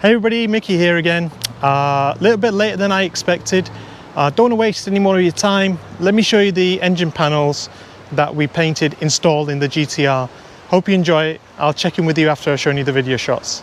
Hey everybody, Mickey here again. A little bit later than I expected. Don't want to waste any more of your time. Let me show you the engine panels that we painted installed in the GTR. Hope you enjoy it. I'll check in with you after I've shown you the video shots.